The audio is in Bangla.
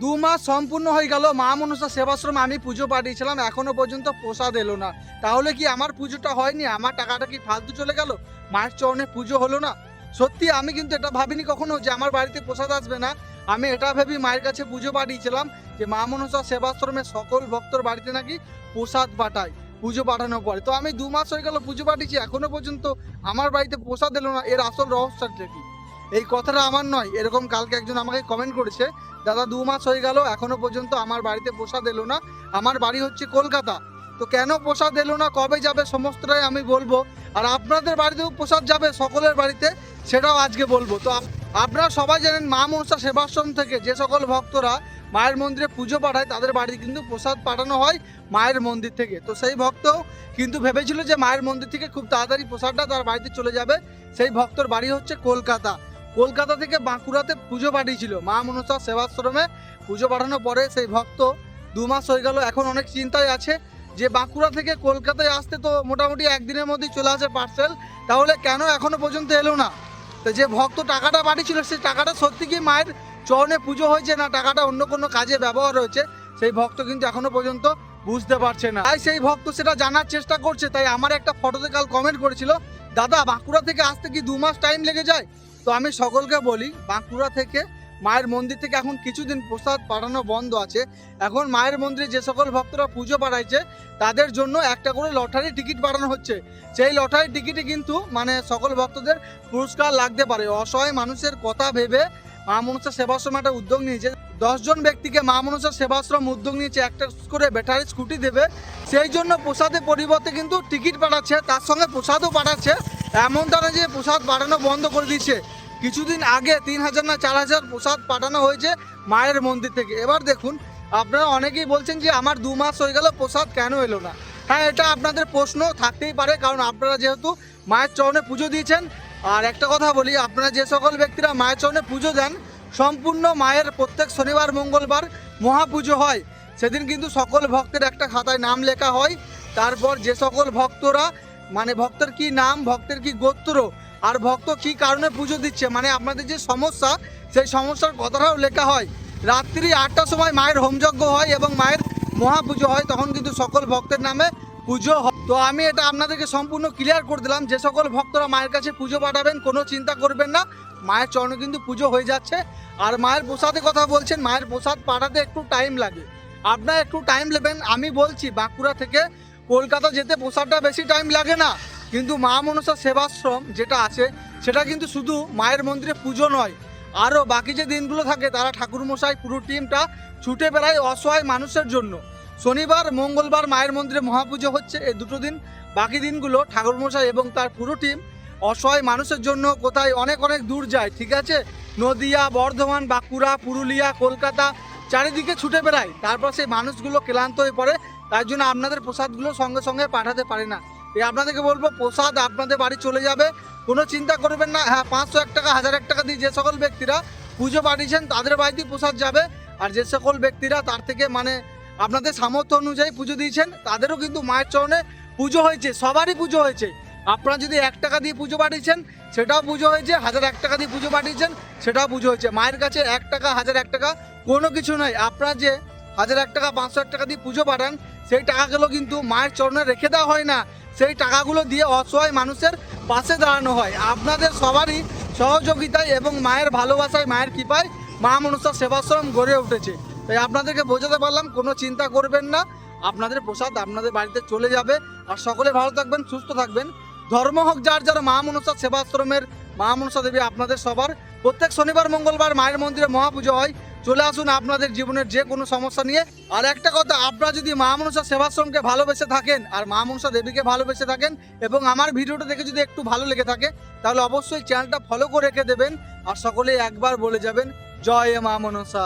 2 মাস সম্পূর্ণ হয়ে গেল মা মনসা সেবাশ্রমে আমি পুজো পাঠিয়েছিলাম, এখনো পর্যন্ত প্রসাদ এলো না। তাহলে কি আমার পুজোটা হয়নি? আমার টাকাটা কি ফালতু চলে গেল? মায়ের চরণে পুজো হলো না? সত্যি আমি কিন্তু এটা ভাবিনি কখনো যে আমার বাড়িতে প্রসাদ আসবে না। আমি এটা ভেবে মায়ের কাছে পুজো পাঠিয়েছিলাম যে মা মনসা সেবাশ্রমের সকল ভক্তর বাড়িতে নাকি প্রসাদ পাঠায় পুজো পাঠানোর পরে। তো আমি 2 মাস হয়ে গেল পুজো পাঠিয়েছি, এখনো পর্যন্ত আমার বাড়িতে প্রসাদ এলো না। এর আসল রহস্যটা কি? এই কথাটা আমার নয়, এরকম কালকে একজন আমাকে কমেন্ট করেছে, দাদা 2 মাস হয়ে গেল এখনো পর্যন্ত আমার বাড়িতে প্রসাদ এলো না। আমার বাড়ি হচ্ছে কলকাতা, তো কেন প্রসাদ এলো না, কবে যাবে, সমস্তটাই আমি বলবো। আর আপনাদের বাড়িতেও প্রসাদ যাবে সকলের বাড়িতে, সেটাও আজকে বলবো। তো আপনারা সবাই জানেন মা মনসা সেবাশ্রম থেকে যে সকল ভক্তরা মায়ের মন্দিরে পুজো পাঠায় তাদের বাড়িতে কিন্তু প্রসাদ পাঠানো হয় মায়ের মন্দির থেকে। তো সেই ভক্ত কিন্তু ভেবেছিল যে মায়ের মন্দির থেকে খুব তাড়াতাড়ি প্রসাদটা তার বাড়িতে চলে যাবে। সেই ভক্তর বাড়ি হচ্ছে কলকাতা। কলকাতা থেকে বাঁকুড়াতে পুজো পাঠিয়েছিল মা মনসা সেবাশ্রমে। পুজো পাঠানোর পরে সেই ভক্ত 2 মাস হয়ে গেল, এখন অনেক চিন্তায় আছে যে বাঁকুড়া থেকে কলকাতায় আসতে তো মোটামুটি একদিনের মধ্যেই চলে আসে পার্সেল, তাহলে কেন এখনো পর্যন্ত এলো না? তো যে ভক্ত টাকাটা পাঠিয়েছিল সেই টাকাটা সত্যি কি মায়ের চরণে পুজো হয়েছে না টাকাটা অন্য কোনো কাজে ব্যবহার হয়েছে, সেই ভক্ত কিন্তু এখনো পর্যন্ত বুঝতে পারছে না। তাই সেই ভক্ত সেটা জানার চেষ্টা করছে। তাই আমার একটা ফটোতে কাল কমেন্ট করেছিল, দাদা বাঁকুড়া থেকে আসতে কি 2 মাস টাইম লেগে যায়? তো আমি সকলকে বলি, বাঁকুড়া থেকে মায়ের মন্দির থেকে এখন কিছুদিন প্রসাদ পাঠানো বন্ধ আছে। এখন মায়ের মন্দিরে যে সকল ভক্তরা পুজো পাঠাইছে তাদের জন্য একটা করে লটারি টিকিট পাঠানো হচ্ছে। সেই লটারি টিকিটে কিন্তু মানে সকল ভক্তদের পুরস্কার লাগতে পারে। অসহায় মানুষের কথা ভেবে মা মনসা সেবাশ্রম একটা উদ্যোগ নিয়েছে। 10 জন ব্যক্তিকে মা মনসা সেবাশ্রম উদ্যোগ নিয়েছে একটা করে ব্যাটারি স্কুটি দেবে, সেই জন্য প্রসাদের পরিবর্তে কিন্তু টিকিট পাঠাচ্ছে, তার সঙ্গে প্রসাদও পাঠাচ্ছে। এমনটা না যে প্রসাদ পাঠানো বন্ধ করে দিচ্ছে। কিছুদিন আগে 3000 না 4000 প্রসাদ পাঠানো হয়েছে মায়ের মন্দির থেকে। এবার দেখুন, আপনারা অনেকেই বলছেন যে আমার 2 মাস হয়ে গেল প্রসাদ কেন এলো না। হ্যাঁ, এটা আপনাদের প্রশ্ন থাকতেই পারে, কারণ আপনারা যেহেতু মায়ের চরণে পুজো দিয়েছেন। আর একটা কথা বলি, আপনারা যে সকল ব্যক্তিরা মায়ের চরণে পুজো দেন, সম্পূর্ণ মায়ের প্রত্যেক শনিবার মঙ্গলবার মহাপুজো হয়। সেদিন কিন্তু সকল ভক্তের একটা খাতায় নাম লেখা হয়। তারপর যে সকল ভক্তরা মানে ভক্তের কি নাম, ভক্তের কি গোত্র, আর ভক্ত কি কারণে পুজো দিচ্ছে, মানে আপনাদের যে সমস্যা সেই সমস্যার কথাটাও লেখা হয়। রাত্রি 8টার সময় মায়ের হোমযজ্ঞ হয় এবং মায়ের মহাপুজো হয়, তখন কিন্তু সকল ভক্তের নামে পুজো হয়। তো আমি এটা আপনাদেরকে সম্পূর্ণ ক্লিয়ার করে দিলাম। যে সকল ভক্তরা মায়ের কাছে পুজো পাঠাবেন কোনো চিন্তা করবেন না, মায়ের চরণে কিন্তু পুজো হয়ে যাচ্ছে। আর মায়ের প্রসাদের কথা বলছেন, মায়ের প্রসাদ পাঠাতে একটু টাইম লাগে, আপনারা একটু টাইম নেবেন। আমি বলছি বাঁকুড়া থেকে কলকাতা যেতে প্রসাদটা বেশি টাইম লাগে না, কিন্তু মা মনসা সেবাশ্রম যেটা আছে সেটা কিন্তু শুধু মায়ের মন্দিরে পুজো নয়, আরও বাকি যে দিনগুলো থাকে তারা ঠাকুরমশাই পুরো টিমটা ছুটে বেড়ায় অসহায় মানুষের জন্য। শনিবার মঙ্গলবার মায়ের মন্দিরে মহাপুজো হচ্ছে, এই দুটো দিন। বাকি দিনগুলো ঠাকুরমশাই এবং তার পুরো টিম অসহায় মানুষের জন্য কোথায় অনেক অনেক দূর যায়, ঠিক আছে, নদিয়া, বর্ধমান, বাঁকুড়া, পুরুলিয়া, কলকাতা, চারিদিকে ছুটে বেড়ায়। তারপর সেই মানুষগুলো ক্লান্ত হয়ে পড়ে, তার জন্য আপনাদের প্রসাদগুলো সঙ্গে সঙ্গে পাঠাতে পারে না। এই আপনাদেরকে বলবো, প্রসাদ আপনাদের বাড়ি চলে যাবে, কোনো চিন্তা করবেন না। হ্যাঁ, 500 1 টাকা 1000 1 টাকা দিয়ে যে সকল ব্যক্তিরা পুজো পাঠিয়েছেন তাদের বাড়িতেই প্রসাদ যাবে। আর যে সকল ব্যক্তিরা তার থেকে মানে আপনাদের সামর্থ্য অনুযায়ী পুজো দিয়েছেন তাদেরও কিন্তু মায়ের চরণে পুজো হয়েছে, সবারই পুজো হয়েছে। আপনারা যদি 1 টাকা দিয়ে পুজো পাঠিয়েছেন সেটাও পুজো হয়েছে, 1000 1 টাকা দিয়ে পুজো পাঠিয়েছেন সেটাও পুজো হয়েছে। মায়ের কাছে 1 টাকা 1000 1 টাকা কোনো কিছু নয়। আপনারা যে 1000 1 টাকা 500 1 টাকা দিয়ে পুজো পাঠান সেই টাকাগুলো কিন্তু মায়ের চরণে রেখে দেওয়া হয় না, সেই টাকাগুলো দিয়ে অসহায় মানুষের পাশে দাঁড়ানো হয়। আপনাদের সবারই সহযোগিতায় এবং মায়ের ভালোবাসায়, মায়ের কৃপায় মা মনসা সেবাশ্রম গড়ে উঠেছে। তাই আপনাদেরকে বোঝাতে পারলাম, কোনো চিন্তা করবেন না, আপনাদের প্রসাদ আপনাদের বাড়িতে চলে যাবে। আর সকলে ভালো থাকবেন, সুস্থ থাকবেন। ধর্ম হোক যার যার, মা মনসা সেবাশ্রমের মা মনসা দেবী আপনাদের সবার প্রত্যেক শনিবার মঙ্গলবার মায়ের মন্দিরে মহাপুজো হয়। চলে আসুন আপনাদের জীবনের যে কোনো সমস্যা নিয়ে। আর একটা কথা, আপনারা যদি মা মনসা সেবাশ্রমকে ভালোবেসে থাকেন আর মা মনসা দেবীকে ভালোবেসে থাকেন এবং আমার ভিডিওটা দেখে যদি একটু ভালো লেগে থাকে, তাহলে অবশ্যই চ্যানেলটা ফলো করে রেখে দেবেন। আর সকলেই একবার বলে যাবেন, জয় মা মনসা।